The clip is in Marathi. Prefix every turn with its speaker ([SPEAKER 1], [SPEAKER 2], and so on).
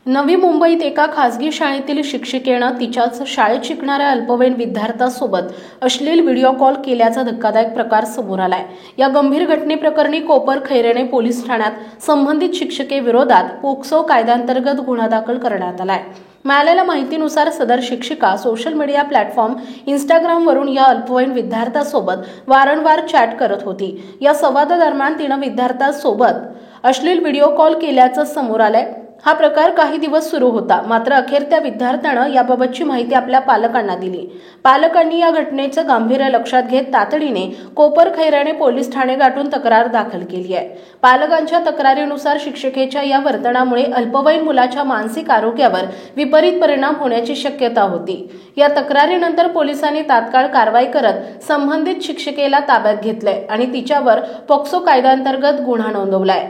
[SPEAKER 1] नवी मुंबईत एका खासगी शाळेतील शिक्षिकेनं तिच्याच शाळेत शिकणाऱ्या अल्पवयीन विद्यार्थ्यासोबत अश्लील व्हिडिओ कॉल केल्याचा धक्कादायक प्रकार समोर आलाय। या गंभीर घटनेप्रकरणी कोपर खैरेने पोलीस ठाण्यात संबंधित शिक्षिकेविरोधात पोक्सो कायद्याअंतर्गत गुन्हा दाखल करण्यात आलाय। मिळालेल्या माहितीनुसार सदर शिक्षिका सोशल मीडिया प्लॅटफॉर्म इंस्टाग्रामवरून या अल्पवयीन विद्यार्थ्यासोबत वारंवार चॅट करत होती। या संवादादरम्यान तिनं विद्यार्थ्यासोबत अश्लील व्हिडिओ कॉल केल्याचं समोर आलंय। हा प्रकार काही दिवस सुरू होता, मात्र अखेर त्या विद्यार्थ्यानं याबाबतची माहिती आपल्या पालकांना दिली। पालकांनी या घटनेचं गांभीर्य लक्षात घेत तातडीने कोपर खैरेने पोलीस ठाणे गाठून तक्रार दाखल केली आहे। पालकांच्या तक्रारीनुसार शिक्षिकेच्या या वर्तनामुळे अल्पवयीन मुलाच्या मानसिक आरोग्यावर विपरीत परिणाम होण्याची शक्यता होती। या तक्रारीनंतर पोलिसांनी तात्काळ कारवाई करत संबंधित शिक्षिकेला ताब्यात घेतलंय आणि तिच्यावर पोक्सो कायद्याअंतर्गत गुन्हा नोंदवलाय।